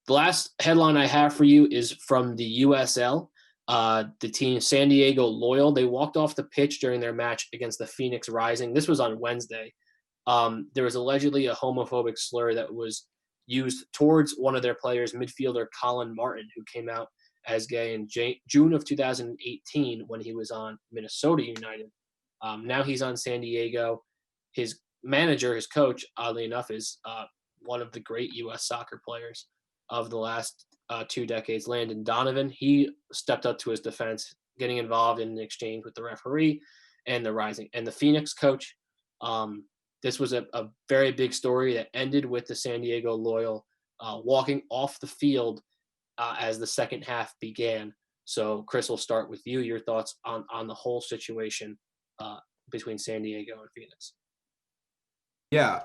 The last headline I have for you is from the USL. The team San Diego Loyal, they walked off the pitch during their match against the Phoenix Rising. This was on Wednesday. There was allegedly a homophobic slur that was used towards one of their players, midfielder Collin Martin, who came out as gay in June of 2018 when he was on Minnesota United. Now he's on San Diego. His manager, his coach, oddly enough, is one of the great U.S. soccer players of the last 2 decades, Landon Donovan. He stepped up to his defense, getting involved in an exchange with the referee and the Rising and the Phoenix coach. This was a very big story that ended with the San Diego Loyal walking off the field as the second half began. So, Chris, we'll start with you. Your thoughts on the whole situation between San Diego and Phoenix. Yeah,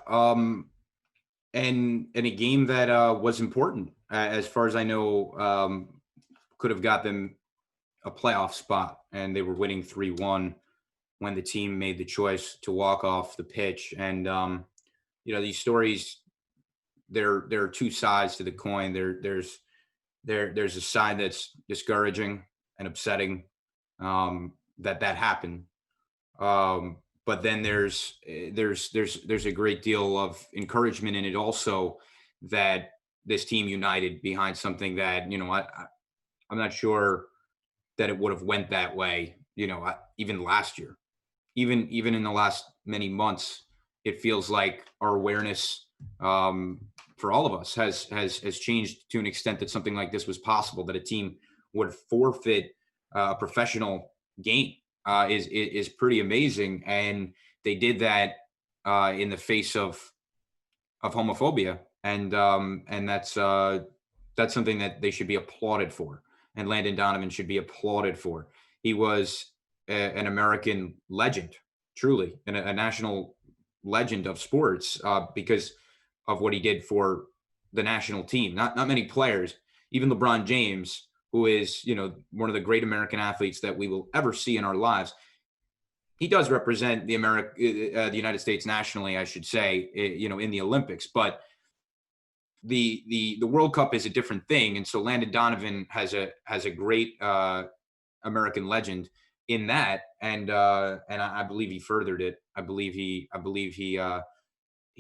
and a game that was important, as far as I know, could have got them a playoff spot, and they were winning 3-1 when the team made the choice to walk off the pitch. And these stories, there are two sides to the coin. There's a side that's discouraging and upsetting that happened. But then there's a great deal of encouragement in it also, that this team united behind something that, I'm not sure that it would have went that way, even last year, even in the last many months. It feels like our awareness for all of us has changed to an extent that something like this was possible, that a team would forfeit a professional game. Is pretty amazing, and they did that in the face of homophobia, and that's something that they should be applauded for, and Landon Donovan should be applauded for. He was an American legend, truly, and a national legend of sports because of what he did for the national team. Not many players, even LeBron James, who is, one of the great American athletes that we will ever see in our lives. He does represent the United States nationally, I should say, in the Olympics, but the World Cup is a different thing. And so Landon Donovan has a great American legend in that. And I believe he furthered it. I believe he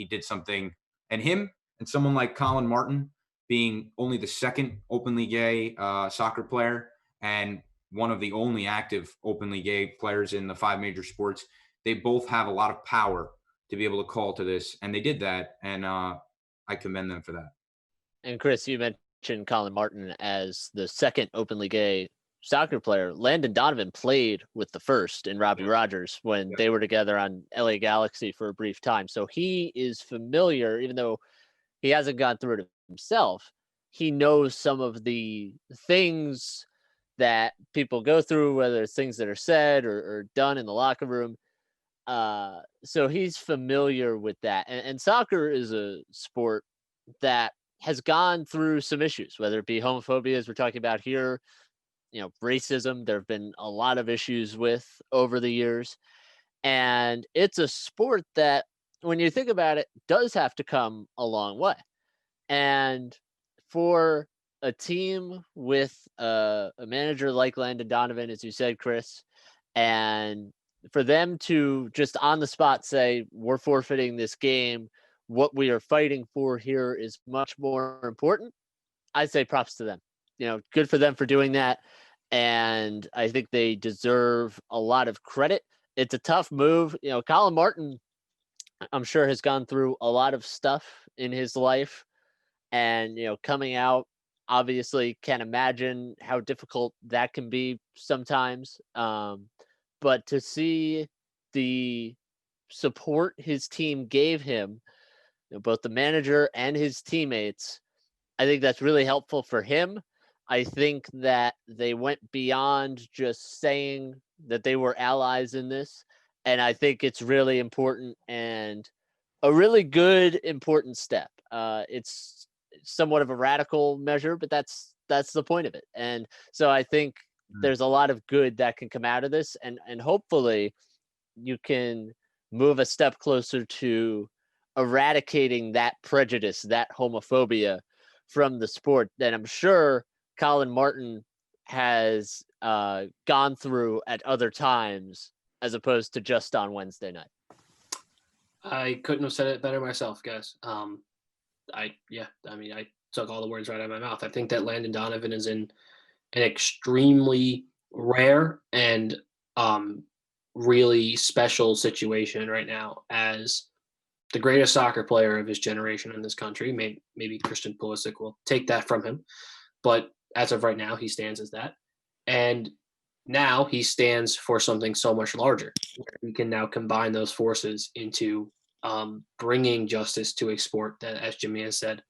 did something, and him and someone like Collin Martin, being only the second openly gay soccer player and one of the only active openly gay players in the 5 major sports, they both have a lot of power to be able to call to this, and they did that, and I commend them for that. And Chris, you mentioned Collin Martin as the second openly gay soccer player. Landon Donovan played with the first in Robbie Rogers when they were together on LA Galaxy for a brief time. So he is familiar, even though he hasn't gone through it himself. He knows some of the things that people go through, whether it's things that are said or done in the locker room. So he's familiar with that. And soccer is a sport that has gone through some issues, whether it be homophobia, as we're talking about here, racism. There have been a lot of issues with over the years. And it's a sport that, when you think about it, does have to come a long way. And for a team with a manager like Landon Donovan, as you said, Chris, and for them to just on the spot say, we're forfeiting this game, what we are fighting for here is much more important, I'd say props to them. Good for them for doing that. And I think they deserve a lot of credit. It's a tough move. Collin Martin, I'm sure, has gone through a lot of stuff in his life, and coming out, obviously can't imagine how difficult that can be sometimes. But to see the support his team gave him, both the manager and his teammates, I think that's really helpful for him. I think that they went beyond just saying that they were allies in this. And I think it's really important and a really good, important step. It's somewhat of a radical measure, but that's the point of it. And so I think there's a lot of good that can come out of this, and hopefully you can move a step closer to eradicating that prejudice, that homophobia from the sport that I'm sure Collin Martin has gone through at other times, as opposed to just on Wednesday night. I couldn't have said it better myself, guys. I took all the words right out of my mouth. I think that Landon Donovan is in an extremely rare and really special situation right now as the greatest soccer player of his generation in this country. Maybe Christian Pulisic will take that from him, but as of right now, he stands as that. And now he stands for something so much larger. We can now combine those forces into bringing justice to a sport that, as Jimmy has said,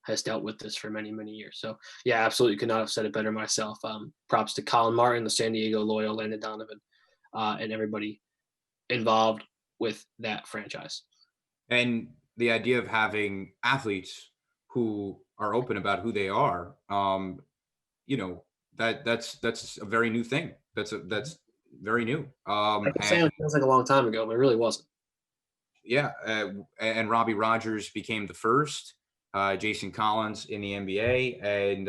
has dealt with this for many, many years. So, yeah, absolutely could not have said it better myself. Props to Collin Martin, the San Diego Loyal, Landon Donovan, and everybody involved with that franchise. And the idea of having athletes who are open about who they are, that's a very new thing. That's very new. Like I'm saying, it feels like a long time ago, but it really wasn't. Yeah, and Robbie Rogers became the first. Jason Collins in the NBA, and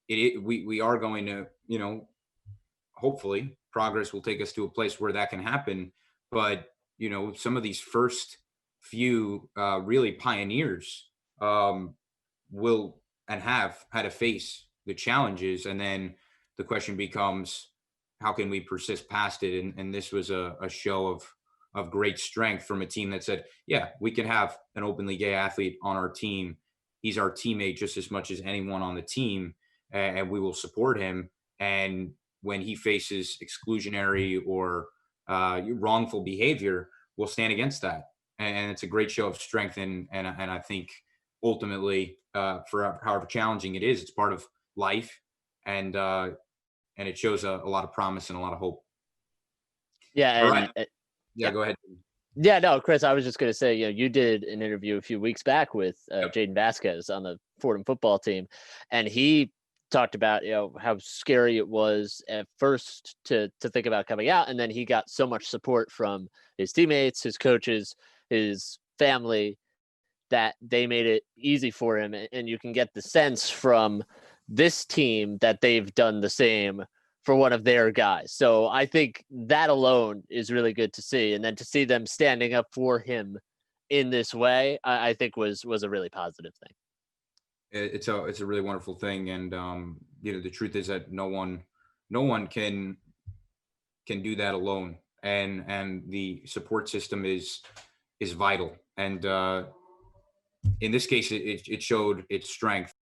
we are going to, hopefully progress will take us to a place where that can happen. But some of these first few really pioneers will and have had to face the challenges, and then the question becomes, how can we persist past it? And this was a show of great strength from a team that said, yeah, we can have an openly gay athlete on our team. He's our teammate just as much as anyone on the team, and we will support him. And when he faces exclusionary or wrongful behavior, we'll stand against that. And it's a great show of strength. And I think ultimately, for however challenging it is, it's part of life. And it shows a lot of promise and a lot of hope. Yeah. All right. Yeah, go ahead. Yeah, no, Chris, I was just going to say, you did an interview a few weeks back with Yep. Jaden Vasquez on the Fordham football team, and he talked about, how scary it was at first to think about coming out, and then he got so much support from his teammates, his coaches, his family, that they made it easy for him. And you can get the sense from this team that they've done the same for one of their guys. So I think that alone is really good to see. And then to see them standing up for him in this way, I think was a really positive thing. It's a really wonderful thing. And, the truth is that no one can do that alone. And the support system is vital. And in this case, it showed its strength